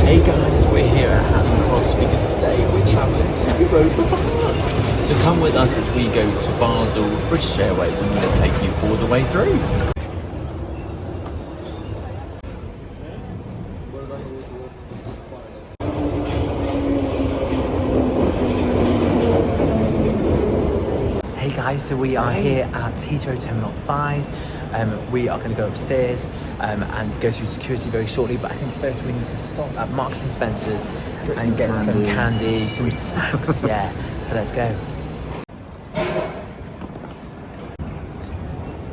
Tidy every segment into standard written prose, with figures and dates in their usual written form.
Hey guys, we're here at Hatton Cross because today we're travelling to Europa Park. So come with us as we go to Basel, British Airways, and I'm going to take you all the way through. Hey guys, so we are here at Heathrow Terminal 5. We are going to go upstairs and go through security very shortly, but I think first we need to stop at Marks and Spencer's and get some candy, some snacks. Yeah, so let's go.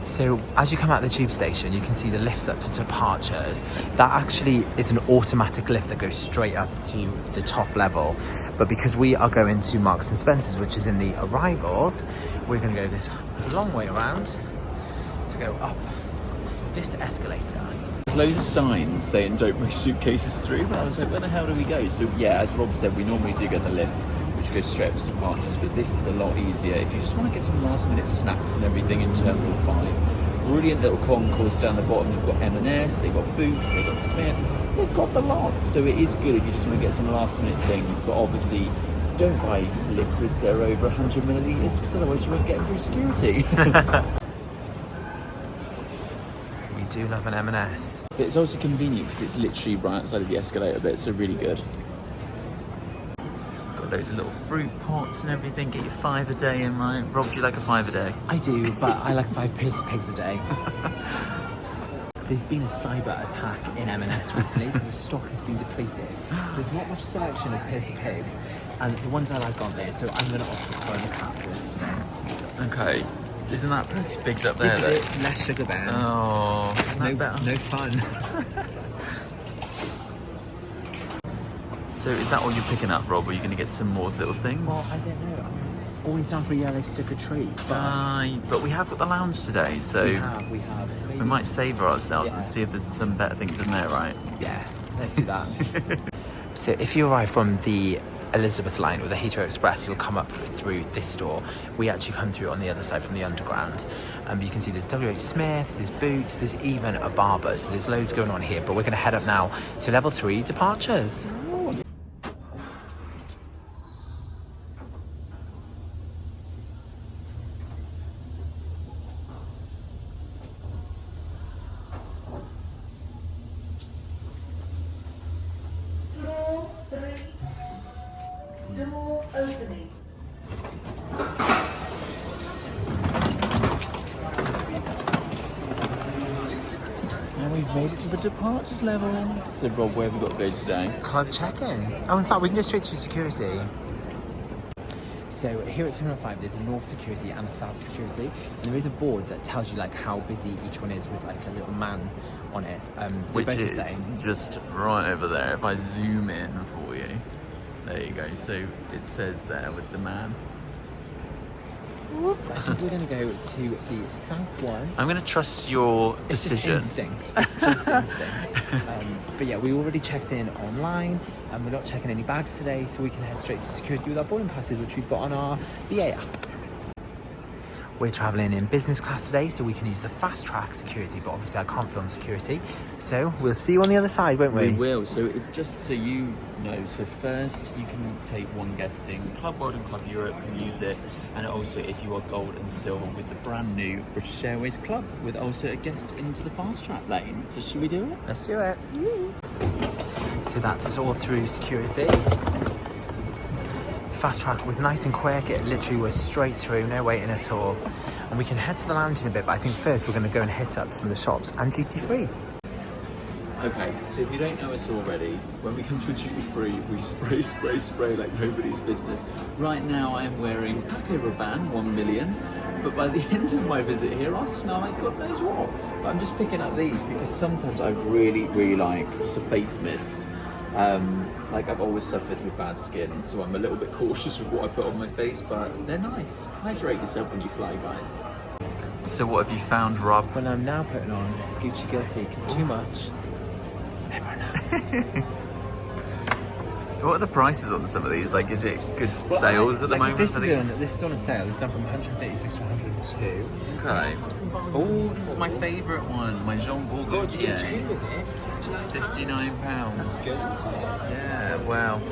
So as you come out of the tube station, you can see the lifts up to departures. That actually is an automatic lift that goes straight up to the top level. But because we are going to Marks and Spencer's, which is in the arrivals, we're going to go this long way around to go up this escalator. Loads of signs saying don't bring suitcases through, but I was like, where the hell do we go? So yeah, as Rob said, we normally do get the lift, which goes straight up to departures, but this is a lot easier if you just want to get some last minute snacks and everything in Terminal 5. Brilliant little concourse down the bottom. They've got M&S, they've got Boots, they've got Smiths, they've got the lot. So it is good if you just want to get some last minute things, but obviously don't buy liquids that are over 100 millilitres because otherwise you won't get them through security. We do love an M&S. It's also convenient because it's literally right outside of the escalator bit, so really good. Got loads of little fruit pots and everything. Get your 5 a day in, right? Rob, do you like a 5 a day? I do, but I like 5 pierced pigs a day. There's been a cyber attack in M&S recently, so the stock has been depleted. So there's not much selection of pierced pigs, and the ones I like aren't there, so I'm going to opt for the captors today. Okay. Isn't that pierced pigs up there though? Less sugar bear. Oh, no fun. So is that all you're picking up, Rob? Or are you going to get some more little things? Well, I don't know. I'm always down for a yellow sticker treat. But we have got the lounge today, so we have. So we might savour ourselves and see if there's some better things in there, right? Yeah, let's do that. So if you arrive from the Elizabeth line with the Heathrow Express, you'll come up through this door. We actually come through on the other side from the underground. You can see there's WH Smith's, there's Boots, there's even a barber. So there's loads going on here, but we're going to head up now to level 3 departures. Door opening. And we've made it to the departures level. So Rob, where have we got to go today? Club check-in. Oh, in fact, we can go straight through security. So here at Terminal 5, there's a North Security and a South Security, and there is a board that tells you like how busy each one is with like a little man on it. Which is just right over there. If I zoom in for you. There you go. So it says there with the man. I think we're going to go to the South one. I'm going to trust your decision. It's just instinct. It's just instinct. But yeah, we already checked in online, and we're not checking any bags today, so we can head straight to security with our boarding passes, which we've got on our BA app. We're travelling in business class today, so we can use the fast track security, but obviously I can't film security. So we'll see you on the other side, won't we? We will. So it's just so you know, so first you can take one guesting. Club World and Club Europe can use it, and also if you are gold and silver with the brand new British Airways Club, with also a guest into the fast track lane. So should we do it? Let's do it. So that's us all through security. Fast track was nice and quick. It literally was straight through, no waiting at all. And we can head to the lounge in a bit, but I think first we're going to go and hit up some of the shops and duty free. Okay, so if you don't know us already, when we come to a duty free, we spray like nobody's business. Right now I am wearing Paco Rabanne 1 million, but by the end of my visit here I'll smell like God knows what. But I'm just picking up these because sometimes I really like just a face mist. Like I've always suffered with bad skin, so I'm a little bit cautious with what I put on my face, but they're nice. Hydrate yourself when you fly, guys. So what have you found, Rob? When I'm now putting on Gucci Guilty, because too much, it's never enough. What are the prices on some of these? Like, is it good sales at the moment? This for is these? on a sale. It's done from 136 to 102. Okay. Oh, this is my favourite one. My Jean Paul Gaultier. £59. Yeah, well,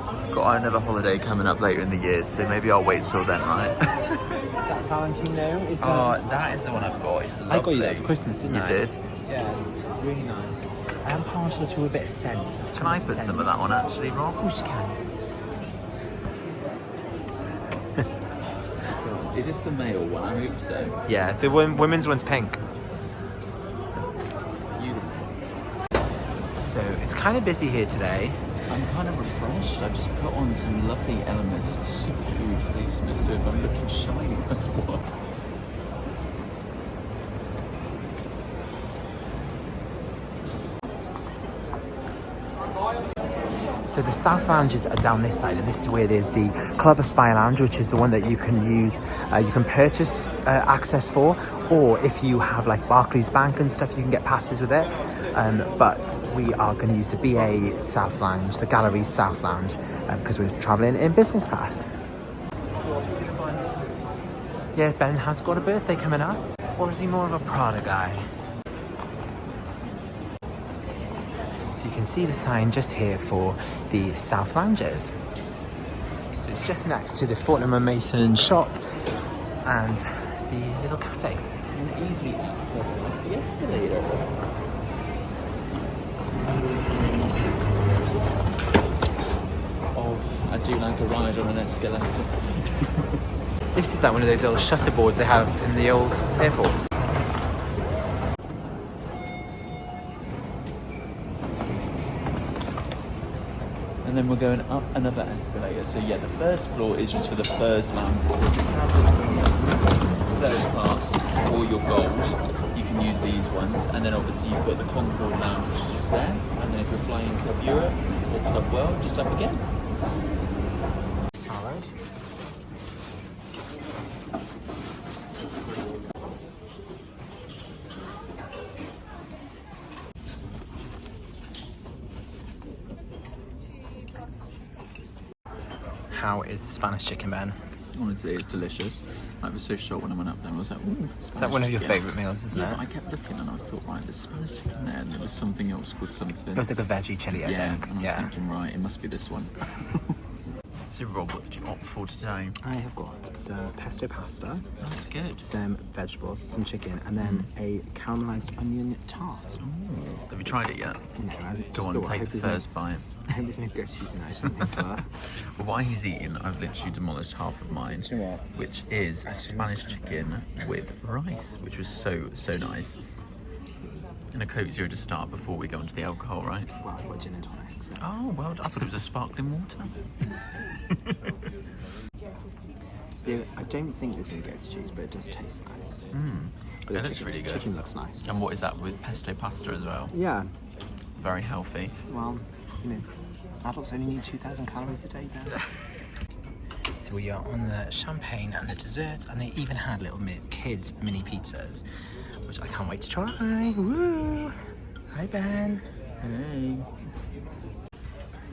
I've got another holiday coming up later in the year, so maybe I'll wait till then, right? That Valentino is Oh, done. that is the one I've got. It's lovely. I got you that for Christmas, didn't You I? did? Yeah, really nice. I am partial to a bit of scent. Can I put some of that on actually, Rob? Of course you can. Is this the male one? I hope so. Yeah, the women's one's pink. Beautiful. So it's kind of busy here today. I'm kind of refreshed. I've just put on some lovely Elemis superfood face mist, so if I'm looking shiny, that's why. So the South Lounges are down this side, and this is where there's the Club Aspire Lounge, which is the one that you can use, you can purchase access for, or if you have like Barclays Bank and stuff, you can get passes with it. But we are going to use the BA South Lounge, the Galleries South Lounge, because we're travelling in business class. Yeah, Ben has got a birthday coming up, or is he more of a Prada guy? So you can see the sign just here for the South Lounges. So it's just next to the Fortnum & Mason shop and the little cafe. And easily access like the escalator. Oh, I do like a ride on an escalator. This is like one of those little shutter boards they have in the old airports. And then we're going up another escalator. So yeah, the first floor is just for the first lounge. Third class, or your gold, you can use these ones. And then obviously you've got the Concord Lounge, which is just there. And then if you're flying Club Europe or Club World, just up again. Salad. How is the Spanish chicken, Ben? Honestly, it's delicious. I was so shocked when I went up there. I was like, ooh, Is that one of your favourite meals, isn't Yeah, it? I kept looking and I thought, right, there's Spanish chicken there, and there was something else called something. It was like a veggie chili, I yeah, think. and I was Yeah. thinking, right, it must be this one. So Rob, what did you opt for today? I have got some pesto pasta, That's good. some vegetables, some chicken, and then a caramelised onion tart. Have you tried it yet? No, I Go just on, thought, I take hope the there's first bite. I hope there's no goat cheese in it or something to that. Well, while he's eating, I've literally demolished half of mine, Do you know what? which is Spanish chicken with rice, which was so nice. And a Coke Zero to start before we go into the alcohol, right? Well, I've got gin and tonic. So. Oh, well, I thought it was a sparkling water. I don't think there's any goat cheese, but it does taste nice. But It the looks really good. Chicken looks nice. And what is that with pesto pasta as well? Yeah. Very healthy. Well, you know, adults only need 2,000 calories a day now. So we are on the champagne and the desserts, and they even had little kids mini pizzas, which I can't wait to try. Woo! Hi, Ben. Hey.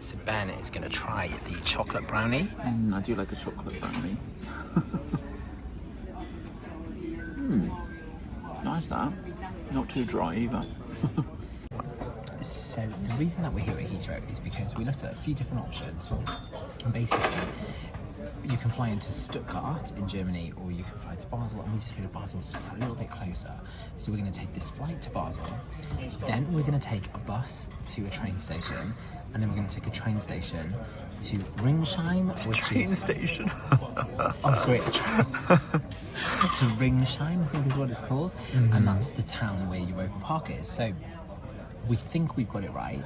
So Ben is going to try the chocolate brownie. I do like a chocolate brownie. Nice that. Not too dry either. So the reason that we're here at Heathrow is because we looked at a few different options. And basically, you can fly into Stuttgart in Germany, or you can fly to Basel, and we just figured Basel's just a little bit closer. So we're going to take this flight to Basel, then we're going to take a bus to a train station, and then we're going to take a train station to Ringsheim, which is... station. Oh, sorry. To Ringsheim, I think is what it's called. And that's the town where Europa Park is. So we think we've got it right.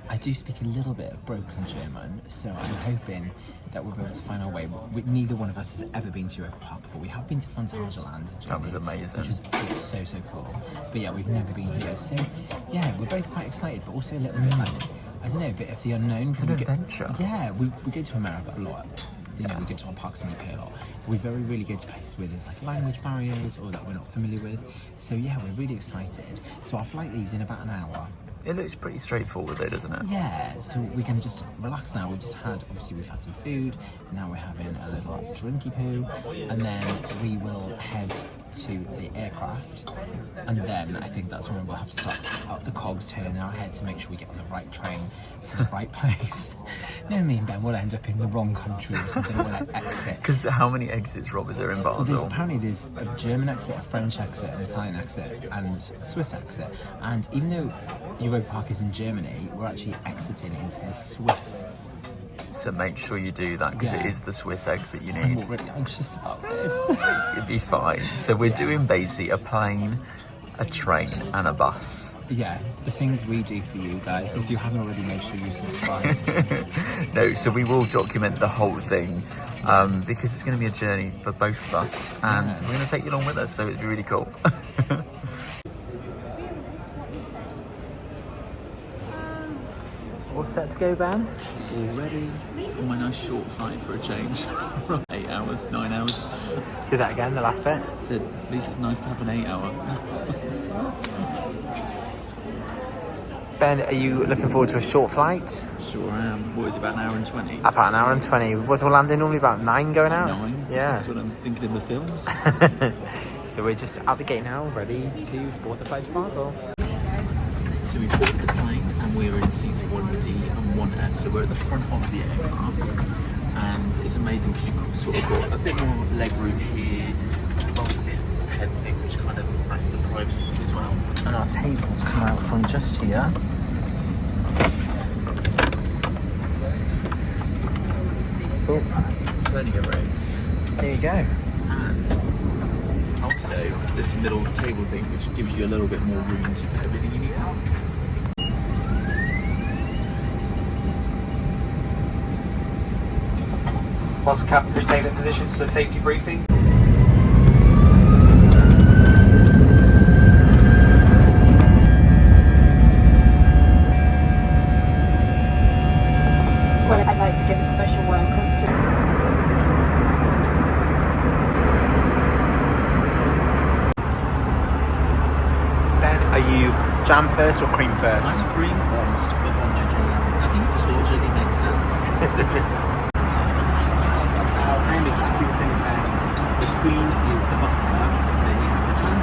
I do speak a little bit of broken German, so I'm hoping that we'll be able to find our way. Neither one of us has ever been to Europa Park before. We have been to Phantasialand. That was amazing. Which was so cool. But yeah, we've never been here. So yeah, we're both quite excited, but also a little bit like, I don't know, a bit of the unknown. It's an adventure. Yeah, we go to America a lot. You know, we go to our parks in the UK a lot. We very rarely go to places where there's like language barriers or that we're not familiar with. So yeah, we're really excited. So our flight leaves in about an hour. It looks pretty straightforward though, doesn't it? Yeah, so we're going to just relax now. We've had some food, now we're having a little drinky poo, and then we will head to the aircraft, and then I think that's when we'll have to start up the cogs, turning our head to make sure we get on the right train to the right place. You know what I mean, Ben? We'll end up in the wrong country or something, we'll exit. Because how many exits, Rob, is there in Basel? Apparently there's a German exit, a French exit, an Italian exit, and a Swiss exit. And even though Europa Park is in Germany, we're actually exiting into the Swiss. So make sure you do that, because it is the Swiss exit you I'm need. already anxious about this. You'll be fine. So we're doing basically a plane, a train and a bus. Yeah, the things we do for you guys. If you haven't already, make sure you subscribe. No, so we will document the whole thing, because it's going to be a journey for both of us, and we're going to take you along with us, so it'd be really cool. All set to go, Ben? Already on my nice short flight for a change. 8 hours, 9 hours. See that again, the last bit? So at least it's nice to have an 8 hour. Ben, are you looking forward to a short flight? Sure am. What is it, about an hour and 20? About an hour and 20. Was Orlando normally about 9 going out? 9? Yeah. That's what I'm thinking in the films. So we're just out the gate now, ready to board the flight to Basel. So we boarded the plane and we're in seats 1D and 1F. So we're at the front of the aircraft, and it's amazing because you've sort of got a bit more leg room here, bulkhead thing, which kind of adds to privacy as well. And our tables come out from just here. Cool. Plenty of room. There you go. And also this middle table thing, which gives you a little bit more room to put everything you need. Whilst the captain could take their positions for the safety briefing. Well, I'd like to give a special welcome to... Ben, are you jam first or cream first? I'm cream first, but on my jam. I think it just logically makes sense. I'm exactly the same as Ben. The cream is the butter, then you have the jam.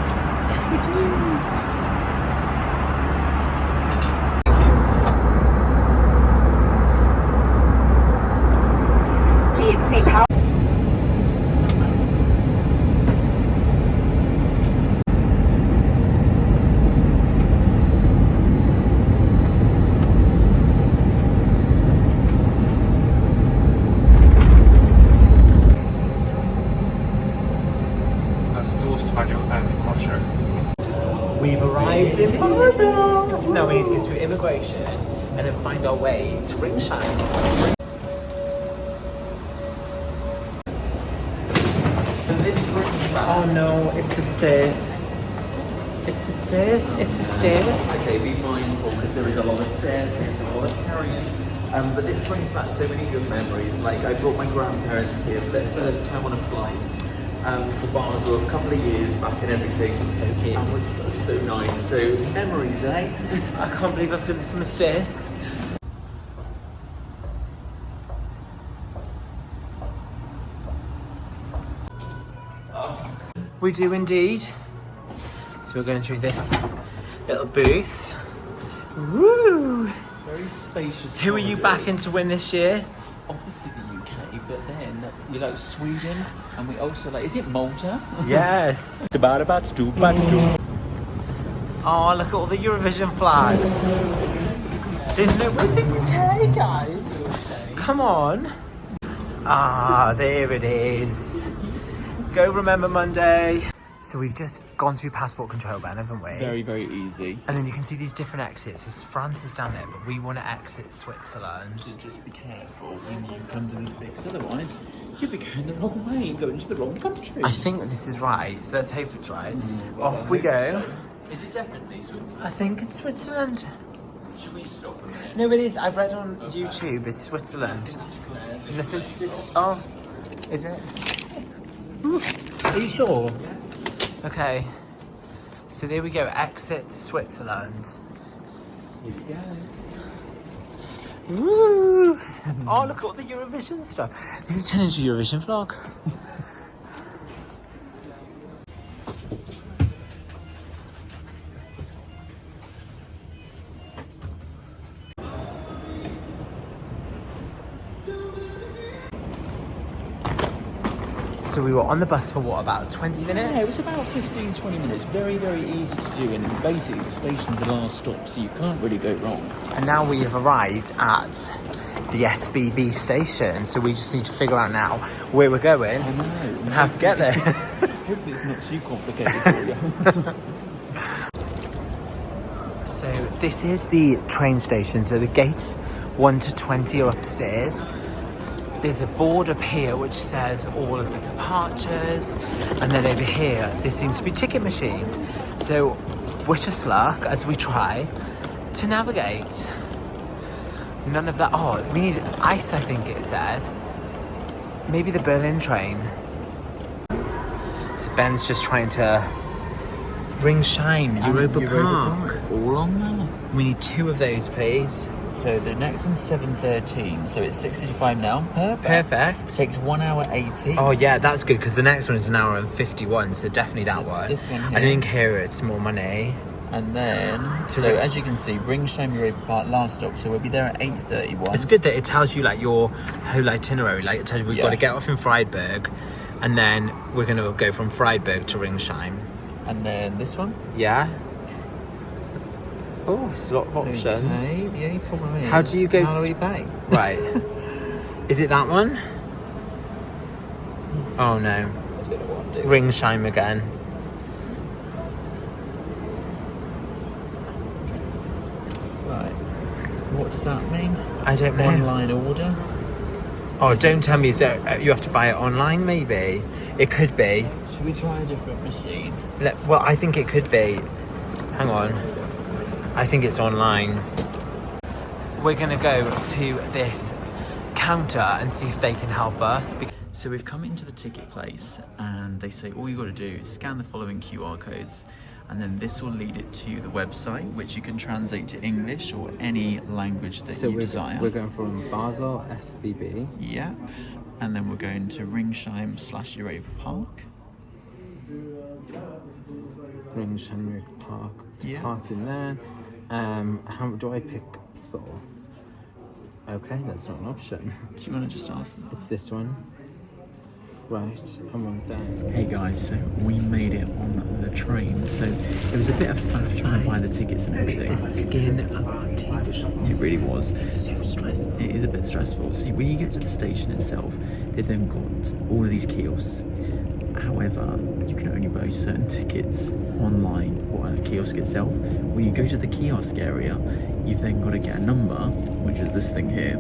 PNC Power. We've arrived in Basel! So now we need to go through immigration and then find our way to Ringsheim. So this brings back... Oh no, it's the stairs. It's the stairs, it's the stairs. Okay, be mindful because there is a lot of stairs here, so a lot of carrying. But this brings back so many good memories. Like I brought my grandparents here for their first time on a flight to Basel a couple of years back and everything. So cute. And was so nice. So memories, eh? I can't believe I've done this on the stairs. We do indeed. So we're going through this little booth. Woo! Very spacious. Who are you backing to win this year? Obviously the UK, but then you like Sweden, and we also like, is it Malta? Yes. Oh, look at all the Eurovision flags. There's no, where's the UK, guys? Come on. Ah, there it is. Go Remember Monday. So we've just gone through passport control, Ben, haven't we? Very, very easy. And then you can see these different exits. So France is down there, but we want to exit Switzerland. So just be careful when you come to this bit, because otherwise you'll be going the wrong way and going to the wrong country. I think this is right, so let's hope it's right. Off we go. Is it definitely Switzerland? I think it's Switzerland. Should we stop a minute? No, it is. I've read on YouTube it's Switzerland. Nothing to do. Oh, is it? Are you sure? Okay. So there we go. Exit Switzerland. Woo! Oh, look at all the Eurovision stuff. This is turning into a Eurovision vlog. So we were on the bus for what, about 20 minutes? Yeah, it was about 15-20 minutes. Very, very easy to do, and basically the station's the last stop, so you can't really go wrong. And now we have arrived at the SBB station, so we just need to figure out now where we're going and how to get there. Hopefully it's not too complicated for you. So this is the train station, so the gates 1 to 20 are upstairs. There's a board up here which says all of the departures, and then over here there seems to be ticket machines. So wish us luck as we try to navigate. None of that. Oh, we need ice, I think it said. Maybe the Berlin train. So Ben's just trying to Ringsheim, Europa Park. All on there. We need 2 of those, please. So the next one's 7:13, so it's 6:55 now. Perfect. Takes 1 hour 80. Oh yeah, that's good because the next one is 1 hour and 51, so definitely that one. This one here. I think here it's more money. And then, so as you can see, Ringsheim Europa Park, last stop, so we'll be there at 8:31. It's good that it tells you like your whole itinerary. Like it tells you we've got to get off in Freiburg, and then we're going to go from Freiburg to Ringsheim. And then this one. Yeah. Oh, it's a lot of options. Okay, the only problem is, how do you go? How do we pay? Right. Is it that one? Oh no. I don't know what I'm doing. Ringsheim again. Right. What does that mean? I don't know. Online order. Oh, don't tell me. So you have to buy it online, maybe. It could be. Should we try a different machine? Well, I think it could be. Hang on. I think it's online. We're gonna go to this counter and see if they can help us. So we've come into the ticket place and they say all you got to do is scan the following QR codes, and then this will lead it to the website, which you can translate to English or any language that you desire. We're going from Basel SBB. Yeah, and then we're going to Ringsheim / Europa Park. Ringsheim Europa Park. Yeah. Part in there. How do I pick four? Okay, that's not an option. Do you want to just ask them? It's this one. Right, I'm on down. Hey guys, so we made it on the train. So it was a bit of faff trying to buy the tickets and everything. The skin of our teeth. It really was. It's so stressful. It is a bit stressful. See, when you get to the station itself, they've then got all of these kiosks. However, you can only buy certain tickets online or at a kiosk itself. When you go to the kiosk area, you've then got to get a number, which is this thing here,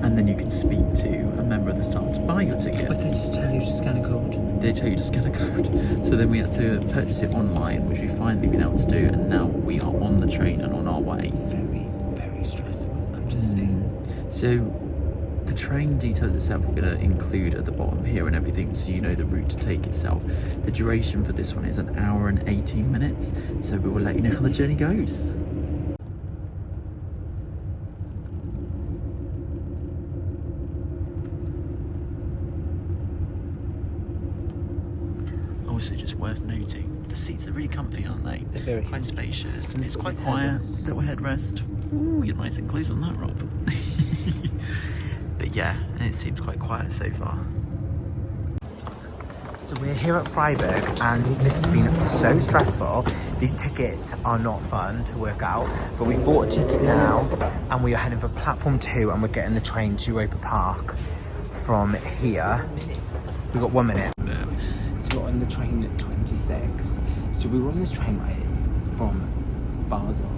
and then you can speak to a member of the staff to buy your ticket. But they just tell you to scan a code. They tell you to scan a code. So then we had to purchase it online, which we've finally been able to do, and now we are on the train and on our way. It's very, very stressful, I'm just saying. So the train details itself we're going to include at the bottom here and everything, so you know the route to take itself. The duration for this one is 1 hour and 18 minutes, so we will let you know how the journey goes. Also, just worth noting, the seats are really comfy, aren't they? They're very quite comfy. spacious, and it's quite Nice quiet. headrest. Little headrest. Ooh, you're nice and close on that, Rob. But yeah, and it seems quite quiet so far. So we're here at Freiburg, and this has been so stressful. These tickets are not fun to work out, but we've bought a ticket now, and we are heading for platform 2, and we're getting the train to Europa Park from here. We've got 1 minute. So we're on the train at 26. So we were on this train right from Basel,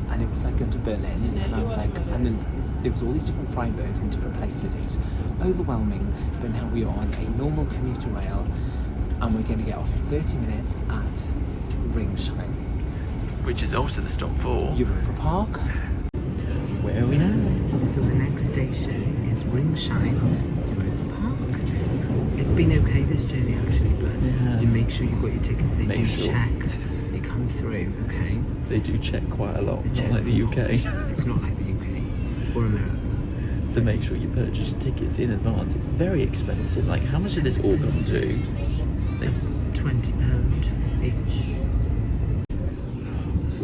and it was like going to Berlin, and I was like, and then there was all these different Freiburgs in different places. It was overwhelming, but now we are on a normal commuter rail, and we're going to get off in 30 minutes at Ringsheim, Which is also the stop for Europa Park. Where are we now? So the next station is Ringsheim, Europa Park. It's been okay this journey actually, but you make sure you've got your tickets. They do check. They come through, okay? They do check quite a lot, They not check like the a lot. UK. It's not like the UK or America. So make sure you purchase your tickets in advance. It's very expensive. Like, how much did this all come to? £20 each.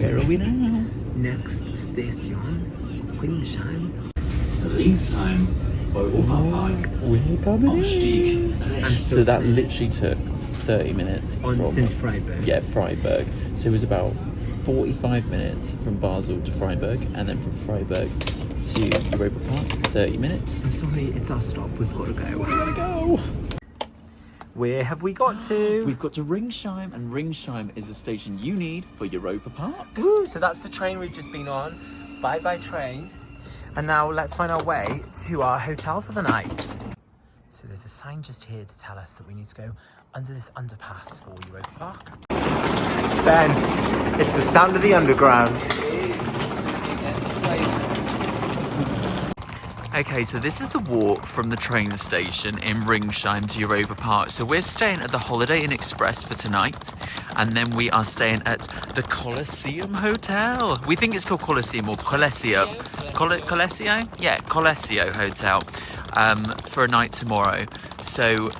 Where are we now? Next station, Ringsheim. Ringsheim, Europa Park. We're coming Aufstieg I'm rechts. So that literally took 30 minutes since Freiburg. Yeah, Freiburg. So it was about 45 minutes from Basel to Freiburg, and then from Freiburg to Europa Park, 30 minutes. I'm sorry, it's our stop. We've got to go. Here we go. Where have we got to? We've got to Ringsheim, and Ringsheim is the station you need for Europa Park. Woo, so that's the train we've just been on. Bye bye train. And now let's find our way to our hotel for the night. So there's a sign just here to tell us that we need to go under this underpass for Europa Park. Ben, it's the sound of the underground. Okay, so this is the walk from the train station in Ringsheim to Europa Park. So we're staying at the Holiday Inn Express for tonight, and then we are staying at the Colosseum Hotel. We think it's called Colosseum or Colessio. Colessio? Yeah, Colessio Hotel for a night tomorrow. So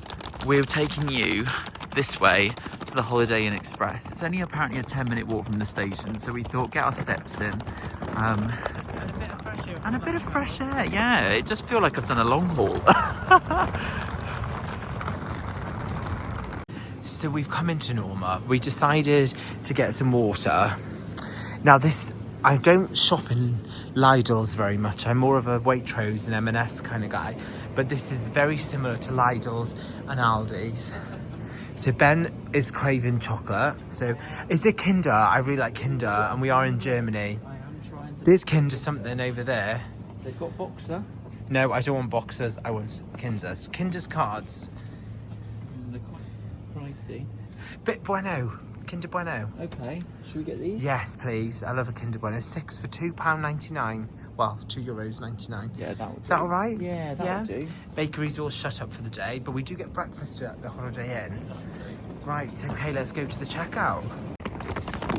we're taking you this way to the Holiday Inn Express. It's only apparently a 10-minute walk from the station, so we thought get our steps in. And a bit of fresh air, yeah. It just feels like I've done a long haul. So we've come into Norma. We decided to get some water. Now I don't shop in Lidl's very much. I'm more of a Waitrose and M&S kind of guy. But this is very similar to Lidl's and Aldi's. So Ben is craving chocolate. So is it Kinder? I really like Kinder, and we are in Germany. There's Kinder something over there. They've got Boxer. No, I don't want Boxers. I want Kinders. Kinder's cards. They're quite pricey. Bit Bueno. Kinder Bueno. Okay, should we get these? Yes, please. I love a Kinder Bueno. 6 for £2.99. Well, €2.99. Yeah, that would Is that all right? Yeah, that would do. Bakery's all shut up for the day, but we do get breakfast at the Holiday Inn. Right, okay, let's go to the checkout.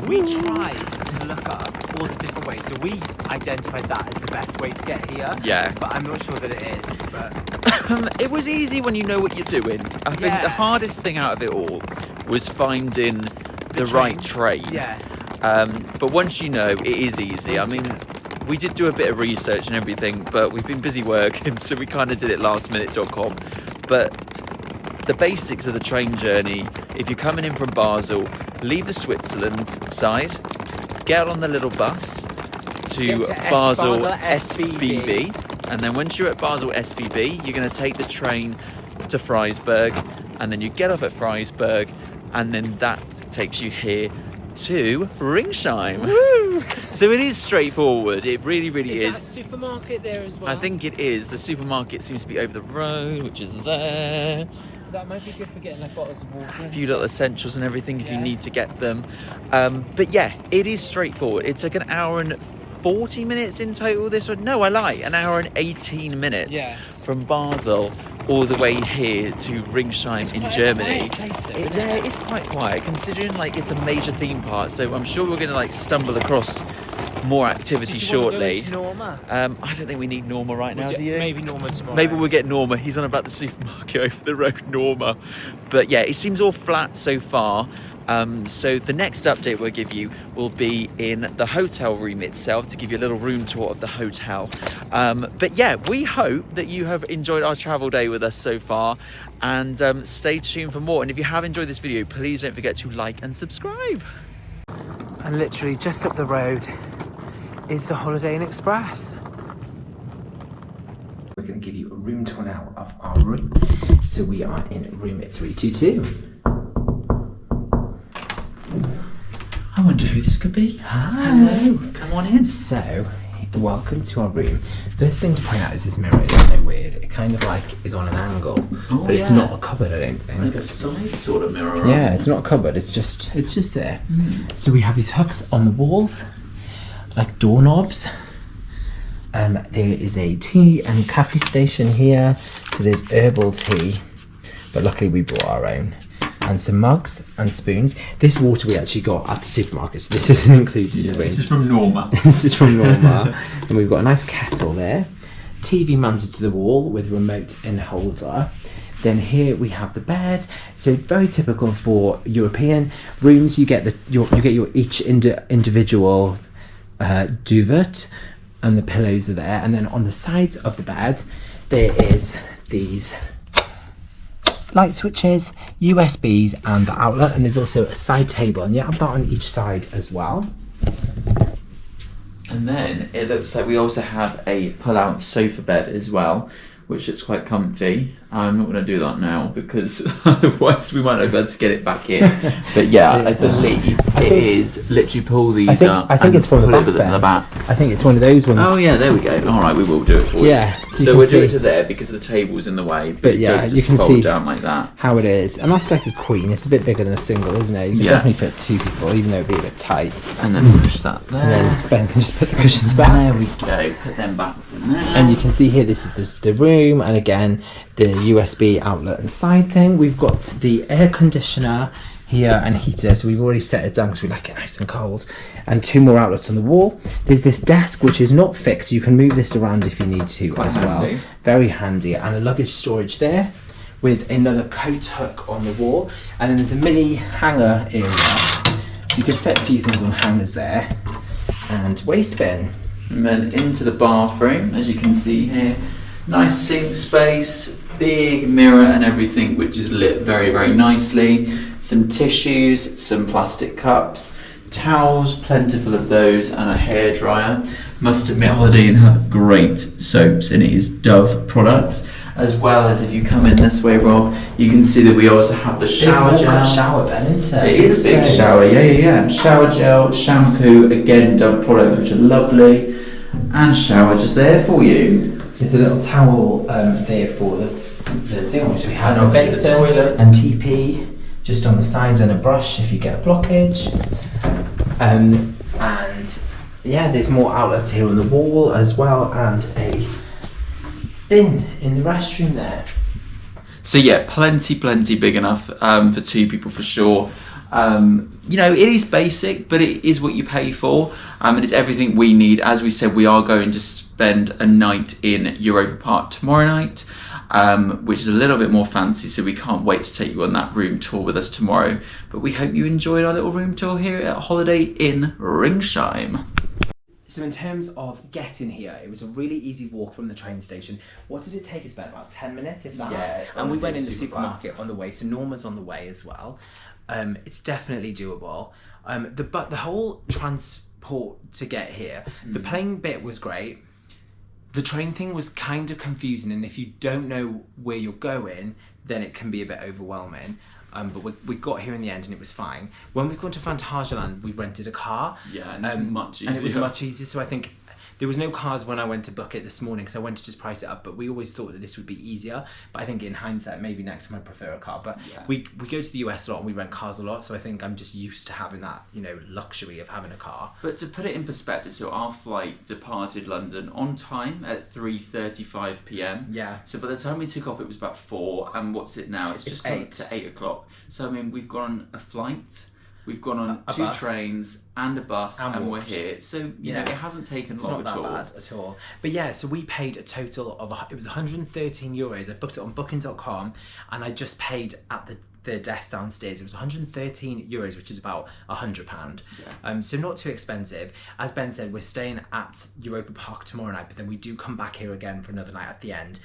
We tried to look up all the different ways, so we identified that as the best way to get here. Yeah. But I'm not sure that it is. But It was easy when you know what you're doing. I think Yeah. the hardest thing out of it all was finding the right trains. train. Yeah. But once you know, it is easy. I mean, we did do a bit of research and everything, but we've been busy working, so we kind of did it lastminute.com. But the basics of the train journey, if you're coming in from Basel, leave the Switzerland side, get on the little bus to Basel SBB, and then once you're at Basel SBB, you're going to take the train to Freiburg, and then you get off at Freiburg, and then that takes you here to Ringsheim. Woo! So it is straightforward. It really, really is. Is that a supermarket there as well? I think it is. The supermarket seems to be over the road, which is there. that might be good for getting like bottles of water. A few little essentials and everything if you Yeah. need to get them. But yeah, it is straightforward. It took an hour and 40 minutes in total this one. No, I lie. An hour and 18 minutes from Basel all the way here to Ringsheim in Germany. It is quite quiet considering like it's a major theme park. So I'm sure we're going to like stumble across more activity shortly. Norma? I don't think we need Norma right now, do you? Maybe Norma tomorrow. Maybe we'll get Norma. He's on about the supermarket over the road, Norma. But yeah, it seems all flat so far. So the next update we'll give you will be in the hotel room itself to give you a little room tour of the hotel. But yeah, we hope that you have enjoyed our travel day with us so far, and stay tuned for more. And if you have enjoyed this video, please don't forget to like and subscribe. And literally just up the road is the Holiday Inn Express. We're going to give you a room tour now of our room. So we are in room 322. I wonder who this could be. Hello. Come on in. So, welcome to our room. First thing to point out is this mirror is so weird. It kind of like is on an angle, but it's not a cupboard, I don't think. Like a side sort of mirror. Yeah, it's not a cupboard, it's just there. So we have these hooks on the walls, like doorknobs. There is a tea and cafe station here. So there's herbal tea, but luckily we brought our own. and some mugs and spoons. This water we actually got at the supermarket, so this isn't included in the range. This is from Norma. This is from Norma. And we've got a nice kettle there. TV mounted to the wall with remote and holder. Then here we have the bed. So very typical for European rooms. You get your each individual duvet, and the pillows are there. And then on the sides of the bed, there is these light switches, USBs, and the outlet. And there's also a side table, and you have that on each side as well. And then it looks like we also have a pull-out sofa bed as well, which looks quite comfy. I'm not going to do that now because otherwise we might not be able to get it back in. But yeah, I believe it is literally pull these up. I think it's from the back, the back. I think it's one of those ones. Oh yeah, there we go. All right, we will do it for you. Yeah. So we'll do it to there because the table's in the way. But it yeah, does you just can fold see down like that. how it is, and that's like a queen. It's a bit bigger than a single, isn't it? You can definitely fit 2 people, even though it'd be a bit tight. And then push that there. And then Ben can just put the cushions back. There we go. Put them back from there. And you can see here, this is the room, and again, the USB outlet and side thing. We've got the air conditioner here and heater, so we've already set it down because we like it nice and cold. And 2 more outlets on the wall. There's this desk which is not fixed. You can move this around if you need to as well. Very handy. And a luggage storage there with another coat hook on the wall. And then there's a mini hanger area, so you can fit a few things on hangers there. And waste bin. And then into the bathroom, as you can see here. Nice sink space, big mirror and everything, which is lit very, very nicely. Some tissues, some plastic cups, towels, plentiful of those, and a hairdryer. Must admit, Holiday Inn have great soaps, and it is Dove products. As well as if you come in this way, Rob, you can see that we also have the shower gel. Shower Ben, isn't it? It is a big shower, yeah. Shower gel, shampoo, again Dove products, which are lovely, and shower just there for you. There's a little towel there for the thing, which we have And a obviously basin the toilet. and TP just on the sides, and a brush if you get a blockage. And yeah, there's more outlets here on the wall as well, and a bin in the restroom there. So yeah, plenty big enough for 2 people for sure. You know, it is basic, but it is what you pay for, and it's everything we need. As we said, we are going to spend a night in Europa Park tomorrow night, which is a little bit more fancy, so we can't wait to take you on that room tour with us tomorrow. But we hope you enjoyed our little room tour here at Holiday Inn Ringsheim. So in terms of getting here, it was a really easy walk from the train station. What did it take us? About 10 minutes, if that? Yeah, and we went in the super supermarket on the way, so Norma's on the way as well. It's definitely doable. But the whole transport to get here, the plane bit was great. The train thing was kind of confusing, and if you don't know where you're going, then it can be a bit overwhelming. But we got here in the end, and it was fine. When we've gone to Phantasialand, we've rented a car. Yeah, and it's much easier. And it was much easier, so I think there was no cars when I went to book it this morning, because I went to just price it up, but we always thought that this would be easier. But I think in hindsight, maybe next time I prefer a car. But yeah. we go to the US a lot, and we rent cars a lot, so I think I'm just used to having that, luxury of having a car. But to put it in perspective, so our flight departed London on time at 3:35 p.m. Yeah. So by the time we took off, it was about 4, and what's it now? It's just gone 8. to 8 o'clock. So I mean, we've gone on a flight, we've gone on a 2 bus, trains and a bus, and we're walked. here. So you know, it hasn't taken It's long not at all. that bad at all. But yeah, so we paid a total of it was 113 euros. I booked it on booking.com, and I just paid at the desk downstairs. It was 113 euros, which is about £100. Yeah. So not too expensive. As Ben said, we're staying at Europa Park tomorrow night, but then we do come back here again for another night at the end.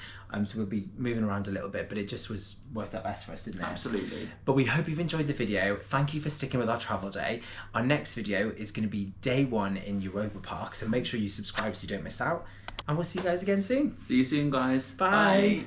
So we'll be moving around a little bit, but it just worked out better for us, didn't it? Absolutely. But we hope you've enjoyed the video. Thank you for sticking with our travel day. Our next video is going to be day 1 in Europa Park, so make sure you subscribe so you don't miss out. And we'll see you guys again soon. See you soon, guys. Bye.